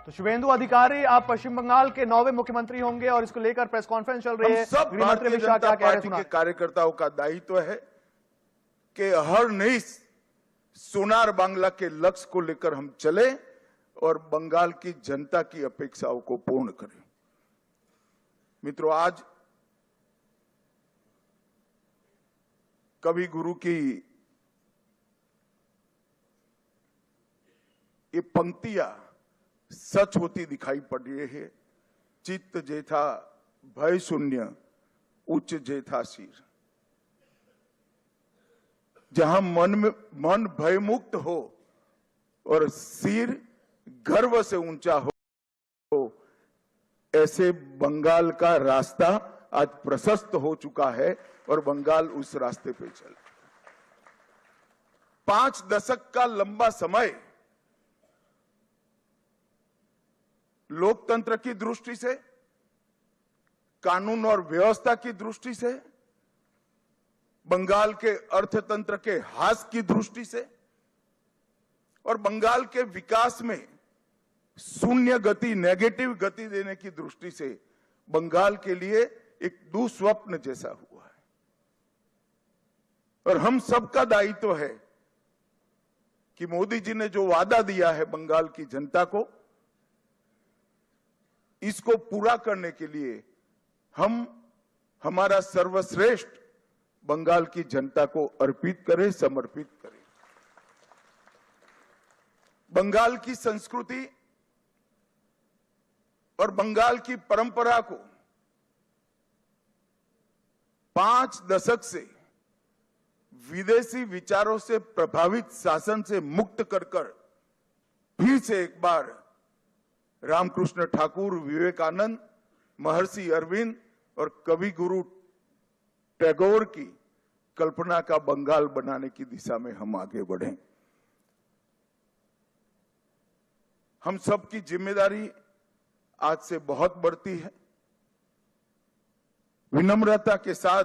तो शुभेंदु अधिकारी, आप पश्चिम बंगाल के 9वें मुख्यमंत्री होंगे और इसको लेकर प्रेस कॉन्फ्रेंस चल रही है। सब भारतीय जनता पार्टी के कार्यकर्ताओं का दायित्व है कि हर नई सोनार बांग्ला के लक्ष्य को लेकर हम चले और बंगाल की जनता की अपेक्षाओं को पूर्ण करें। मित्रों, आज कवि गुरु की ये पंक्तियां सच होती दिखाई पड़ रही है। चित्त जेथा भय शून्य, उच्च जेथा सिर। जहां मन भय मुक्त हो और सिर गर्व से ऊंचा हो, ऐसे बंगाल का रास्ता आज प्रशस्त हो चुका है और बंगाल उस रास्ते पे चल। 5 दशक का लंबा समय लोकतंत्र की दृष्टि से, कानून और व्यवस्था की दृष्टि से, बंगाल के अर्थतंत्र के ह्रास की दृष्टि से और बंगाल के विकास में शून्य गति, नेगेटिव गति देने की दृष्टि से बंगाल के लिए एक दुस्वप्न जैसा हुआ है। और हम सबका दायित्व है कि मोदी जी ने जो वादा दिया है बंगाल की जनता को, इसको पूरा करने के लिए हम हमारा सर्वश्रेष्ठ बंगाल की जनता को अर्पित करें, समर्पित करें। बंगाल की संस्कृति और बंगाल की परंपरा को 5 दशक से विदेशी विचारों से प्रभावित शासन से मुक्त कर फिर से एक बार रामकृष्ण ठाकुर, विवेकानंद, महर्षि अरविंद और कवि गुरु टैगोर की कल्पना का बंगाल बनाने की दिशा में हम आगे बढ़ें। हम सबकी जिम्मेदारी आज से बहुत बढ़ती है। विनम्रता के साथ,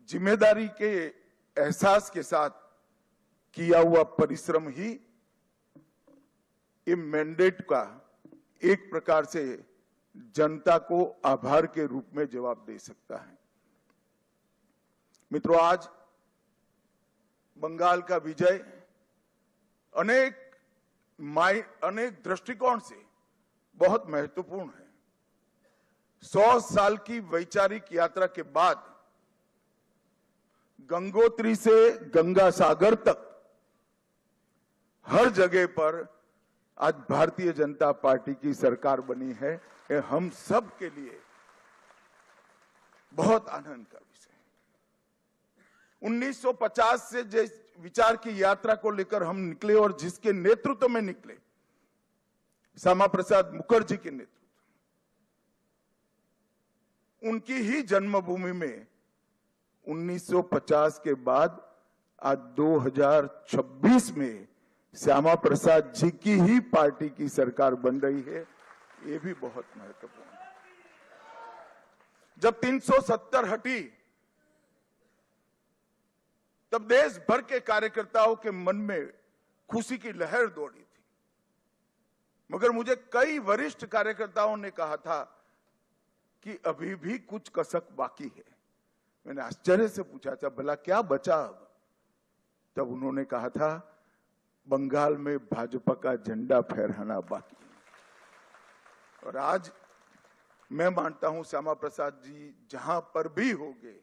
जिम्मेदारी के एहसास के साथ किया हुआ परिश्रम ही ये मैंडेट का एक प्रकार से जनता को आभार के रूप में जवाब दे सकता है। मित्रों, आज बंगाल का विजय अनेक दृष्टिकोण से बहुत महत्वपूर्ण है। 100 साल की वैचारिक यात्रा के बाद गंगोत्री से गंगा सागर तक हर जगह पर आज भारतीय जनता पार्टी की सरकार बनी है। ये हम सब के लिए बहुत आनंद का विषय है। 1950 से जिस विचार की यात्रा को लेकर हम निकले और जिसके नेतृत्व में निकले, श्यामा प्रसाद मुखर्जी के नेतृत्व, उनकी ही जन्मभूमि में 1950 के बाद आज 2026 में श्यामा प्रसाद जी की ही पार्टी की सरकार बन रही है। ये भी बहुत महत्वपूर्ण है। जब 370 हटी तब देश भर के कार्यकर्ताओं के मन में खुशी की लहर दौड़ी थी, मगर मुझे कई वरिष्ठ कार्यकर्ताओं ने कहा था कि अभी भी कुछ कसक बाकी है। मैंने आश्चर्य से पूछा था, भला क्या बचा अब? तब उन्होंने कहा था, बंगाल में भाजपा का झंडा फहराना बाकी है। और आज मैं मानता हूं श्यामा प्रसाद जी जहां पर भी होंगे,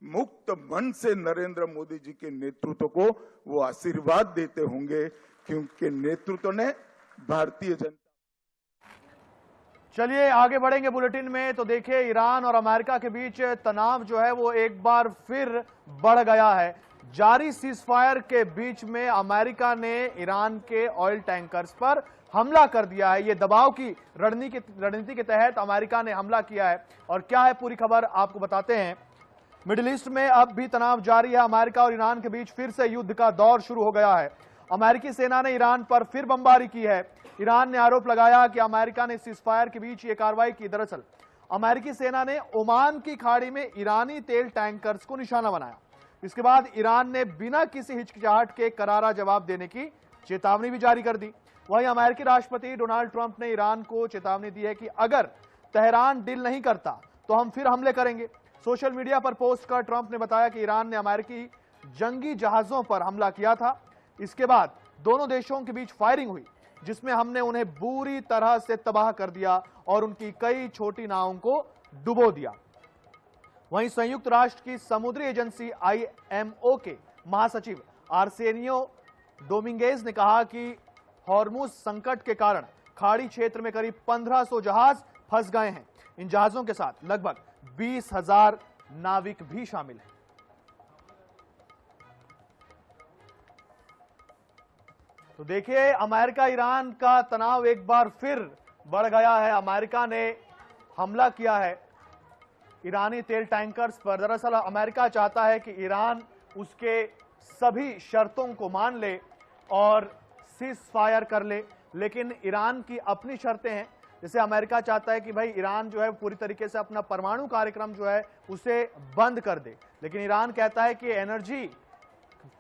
मुक्त मन से नरेंद्र मोदी जी के नेतृत्व को वो आशीर्वाद देते होंगे, क्योंकि नेतृत्व ने भारतीय जनता। चलिए आगे बढ़ेंगे बुलेटिन में। तो देखिए, ईरान और अमेरिका के बीच तनाव जो है वो एक बार फिर बढ़ गया है। जारी सीजफायर के बीच में अमेरिका ने ईरान के ऑयल टैंकर्स पर हमला कर दिया है। ये दबाव की रणनीति के तहत अमेरिका ने हमला किया है। और क्या है पूरी खबर आपको बताते हैं। मिडिल ईस्ट में अब भी तनाव जारी है। अमेरिका और ईरान के बीच फिर से युद्ध का दौर शुरू हो गया है। अमेरिकी सेना ने ईरान पर फिर बमबारी की है। ईरान ने आरोप लगाया कि अमेरिका ने सीजफायर के बीच ये कार्रवाई की। दरअसल अमेरिकी सेना ने ओमान की खाड़ी में ईरानी तेल टैंकर्स को निशाना बनाया। इसके बाद ईरान ने बिना किसी हिचकिचाहट के करारा जवाब देने की चेतावनी भी जारी कर दी। वहीं अमेरिकी राष्ट्रपति डोनाल्ड ट्रंप ने ईरान को चेतावनी दी है कि अगर तेहरान डील नहीं करता तो हम फिर हमले करेंगे। सोशल मीडिया पर पोस्ट कर ट्रंप ने बताया कि ईरान ने अमेरिकी जंगी जहाजों पर हमला किया था। इसके बाद दोनों देशों के बीच फायरिंग हुई, जिसमें हमने उन्हें बुरी तरह से तबाह कर दिया और उनकी कई छोटी नावों को डुबो दिया। वहीं संयुक्त राष्ट्र की समुद्री एजेंसी IMO के महासचिव आर्सेनियो डोमिंगेज ने कहा कि हॉर्मुज संकट के कारण खाड़ी क्षेत्र में करीब 1500 जहाज फंस गए हैं। इन जहाजों के साथ लगभग 20,000 नाविक भी शामिल हैं। तो देखिए, अमेरिका ईरान का तनाव एक बार फिर बढ़ गया है। अमेरिका ने हमला किया है ईरानी तेल टैंकर्स पर। दरअसल अमेरिका चाहता है कि ईरान उसके सभी शर्तों को मान ले और सीज फायर कर ले, लेकिन ईरान की अपनी शर्तें हैं। जैसे अमेरिका चाहता है कि भाई ईरान जो है पूरी तरीके से अपना परमाणु कार्यक्रम जो है उसे बंद कर दे, लेकिन ईरान कहता है कि एनर्जी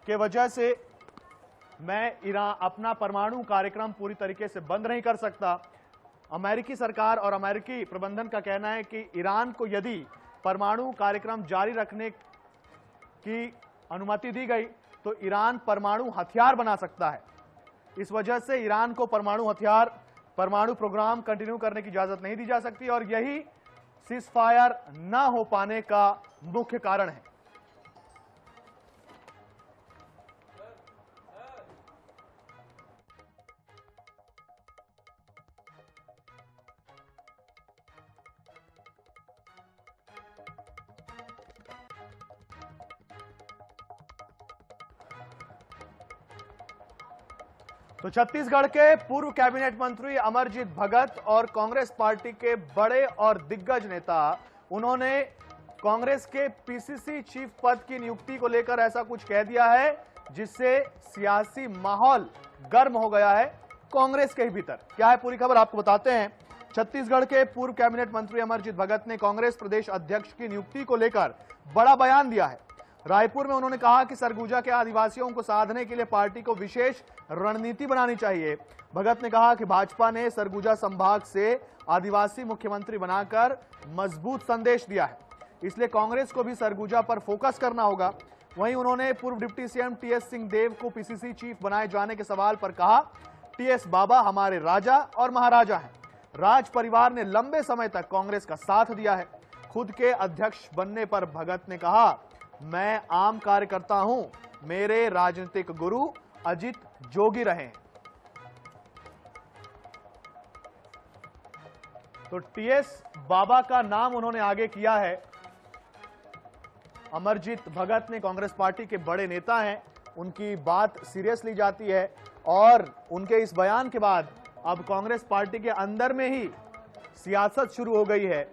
के वजह से मैं ईरान अपना परमाणु कार्यक्रम पूरी तरीके से बंद नहीं कर सकता। अमेरिकी सरकार और अमेरिकी प्रबंधन का कहना है कि ईरान को यदि परमाणु कार्यक्रम जारी रखने की अनुमति दी गई तो ईरान परमाणु हथियार बना सकता है। इस वजह से ईरान को परमाणु प्रोग्राम कंटिन्यू करने की इजाजत नहीं दी जा सकती और यही सीज फायर न हो पाने का मुख्य कारण है। तो छत्तीसगढ़ के पूर्व कैबिनेट मंत्री अमरजीत भगत और कांग्रेस पार्टी के बड़े और दिग्गज नेता, उन्होंने कांग्रेस के पीसीसी चीफ पद की नियुक्ति को लेकर ऐसा कुछ कह दिया है जिससे सियासी माहौल गर्म हो गया है कांग्रेस के ही भीतर। क्या है पूरी खबर आपको बताते हैं। छत्तीसगढ़ के पूर्व कैबिनेट मंत्री अमरजीत भगत ने कांग्रेस प्रदेश अध्यक्ष की नियुक्ति को लेकर बड़ा बयान दिया है। रायपुर में उन्होंने कहा कि सरगुजा के आदिवासियों को साधने के लिए पार्टी को विशेष रणनीति बनानी चाहिए। भगत ने कहा कि भाजपा ने सरगुजा संभाग से आदिवासी मुख्यमंत्री बनाकर मजबूत संदेश दिया है, इसलिए कांग्रेस को भी सरगुजा पर फोकस करना होगा। वहीं उन्होंने पूर्व डिप्टी सीएम टीएस सिंहदेव को पीसीसी चीफ बनाए जाने के सवाल पर कहा, टीएस बाबा हमारे राजा और महाराजा हैं। राज परिवार ने लंबे समय तक कांग्रेस का साथ दिया है। खुद के अध्यक्ष बनने पर भगत ने कहा, मैं आम कार्यकर्ता हूं, मेरे राजनीतिक गुरु अजित जोगी रहे। तो टीएस बाबा का नाम उन्होंने आगे किया है। अमरजीत भगत ने कांग्रेस पार्टी के बड़े नेता हैं, उनकी बात सीरियस ली जाती है और उनके इस बयान के बाद अब कांग्रेस पार्टी के अंदर में ही सियासत शुरू हो गई है।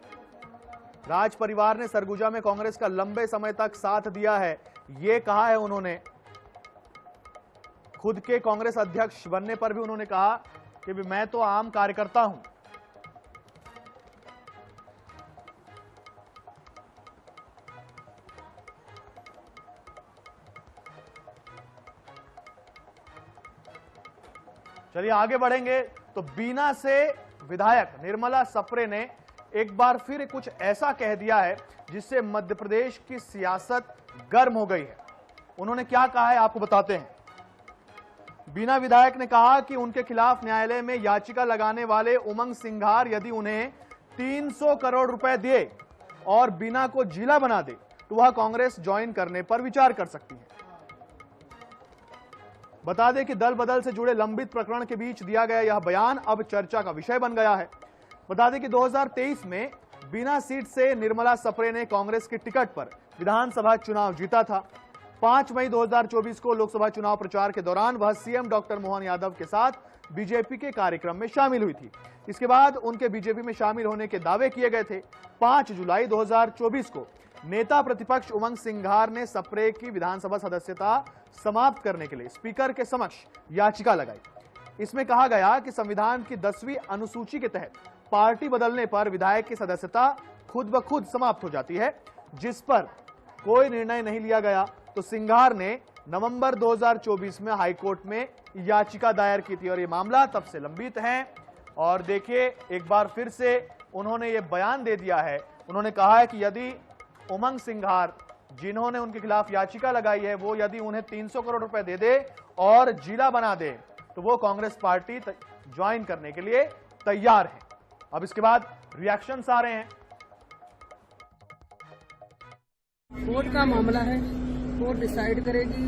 राज परिवार ने सरगुजा में कांग्रेस का लंबे समय तक साथ दिया है, ये कहा है उन्होंने। खुद के कांग्रेस अध्यक्ष बनने पर भी उन्होंने कहा कि मैं तो आम कार्यकर्ता हूं। चलिए आगे बढ़ेंगे। तो बीना से विधायक निर्मला सप्रे ने एक बार फिर कुछ ऐसा कह दिया है जिससे मध्य प्रदेश की सियासत गर्म हो गई है। उन्होंने क्या कहा है आपको बताते हैं। बीना विधायक ने कहा कि उनके खिलाफ न्यायालय में याचिका लगाने वाले उमंग सिंघार यदि उन्हें 300 करोड़ रुपए दिए और बीना को जिला बना दे तो वह कांग्रेस ज्वाइन करने पर विचार कर सकती है। बता दें कि दल बदल से जुड़े लंबित प्रकरण के बीच दिया गया यह बयान अब चर्चा का विषय बन गया है। बता दें कि 2023 में बीना सीट से निर्मला सप्रे ने कांग्रेस की टिकट पर विधानसभा चुनाव जीता था। 5 मई 2024 को लोकसभा चुनाव प्रचार के दौरान वह सीएम डॉक्टर मोहन यादव के साथ बीजेपी के कार्यक्रम में शामिल हुई थी। इसके बाद उनके बीजेपी में शामिल होने के दावे किए गए थे। 5 जुलाई 2024 को नेता प्रतिपक्ष उमंग सिंघार ने सप्रे की विधानसभा सदस्यता समाप्त करने के लिए स्पीकर के समक्ष याचिका लगाई। इसमें कहा गया कि संविधान की 10वीं अनुसूची के तहत पार्टी बदलने पर विधायक की सदस्यता खुद ब खुद समाप्त हो जाती है, जिस पर कोई निर्णय नहीं लिया गया। तो सिंघार ने नवंबर 2024 में हाईकोर्ट में याचिका दायर की थी और ये मामला तब से लंबित है। और देखिए एक बार फिर से उन्होंने ये बयान दे दिया है। उन्होंने कहा है कि यदि उमंग सिंघार जिन्होंने उनके खिलाफ याचिका लगाई है वो यदि उन्हें 300 करोड़ रुपए दे दे और जिला बना दे तो वो कांग्रेस पार्टी ज्वाइन करने के लिए तैयार है। अब इसके बाद रिएक्शंस आ रहे हैं। कोर्ट का मामला है, कोर्ट डिसाइड करेगी।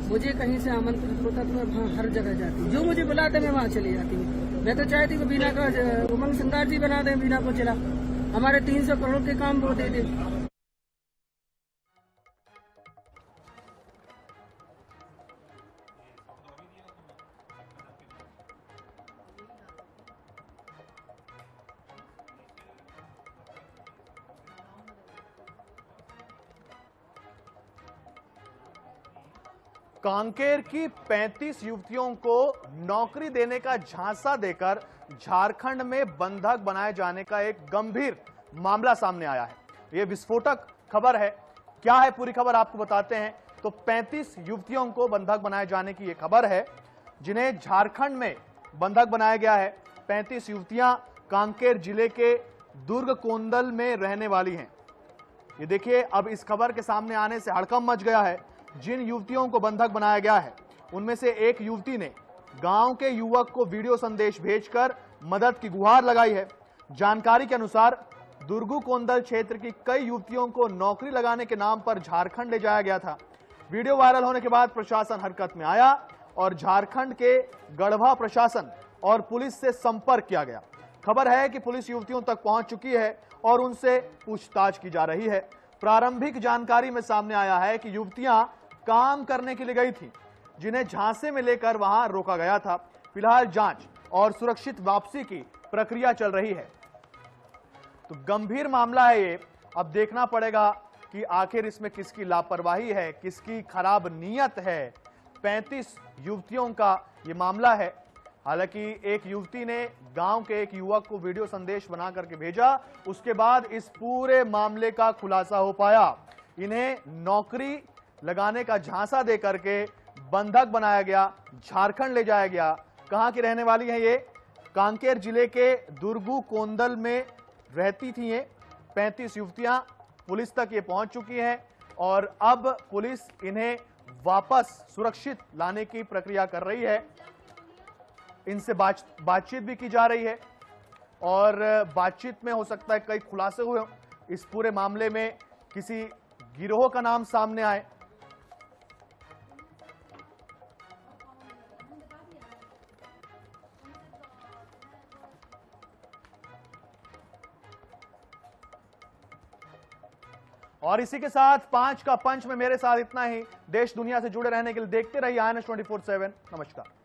मुझे कहीं से आमंत्रित होता तो मैं वहाँ हर जगह जाती, जो मुझे बुलाते मैं वहाँ चली जाती। मैं तो चाहती कि बीना का उमंग सिंघार जी बना दें, बीना को चला, हमारे 300 करोड़ के काम वो दे दें। कांकेर की 35 युवतियों को नौकरी देने का झांसा देकर झारखंड में बंधक बनाए जाने का एक गंभीर मामला सामने आया है। यह विस्फोटक खबर है। क्या है पूरी खबर आपको बताते हैं। तो 35 युवतियों को बंधक बनाए जाने की यह खबर है जिन्हें झारखंड में बंधक बनाया गया है। 35 युवतियां कांकेर जिले के दुर्ग कोंदल में रहने वाली हैं। ये देखिए अब इस खबर के सामने आने से हड़कंप मच गया है। जिन युवतियों को बंधक बनाया गया है उनमें से एक युवती ने गांव के युवक को वीडियो संदेश भेजकर मदद की गुहार लगाई है। जानकारी के अनुसार दुर्गु कोंदल क्षेत्र की कई युवतियों को नौकरी लगाने के नाम पर झारखंड ले जाया गया था। वीडियो वायरल होने के बाद प्रशासन हरकत में आया और झारखंड के गढ़वा प्रशासन और पुलिस से संपर्क किया गया। खबर है कि पुलिस युवतियों तक पहुंच चुकी है और उनसे पूछताछ की जा रही है। प्रारंभिक जानकारी में सामने आया है कि युवतियां काम करने के लिए गई थी जिन्हें झांसे में लेकर वहां रोका गया था। फिलहाल जांच और सुरक्षित वापसी की प्रक्रिया चल रही है। तो गंभीर मामला है ये। अब देखना पड़ेगा कि आखिर इसमें किसकी लापरवाही है, किसकी खराब नीयत है। 35 युवतियों का ये मामला है। हालांकि एक युवती ने गांव के एक युवक को वीडियो संदेश बना करके भेजा, उसके बाद इस पूरे मामले का खुलासा हो पाया। इन्हें नौकरी लगाने का झांसा दे करके बंधक बनाया गया, झारखंड ले जाया गया। कहां की रहने वाली है ये? कांकेर जिले के दुर्गु कोंदल में रहती थी ये 35 युवतियां। पुलिस तक ये पहुंच चुकी हैं और अब पुलिस इन्हें वापस सुरक्षित लाने की प्रक्रिया कर रही है। इनसे बातचीत भी की जा रही है और बातचीत में हो सकता है कई खुलासे हुए हों। इस पूरे मामले में किसी गिरोह का नाम सामने आए। और इसी के साथ 5 का पंच में मेरे साथ इतना ही। देश दुनिया से जुड़े रहने के लिए देखते रहिए INS 24/7। नमस्कार।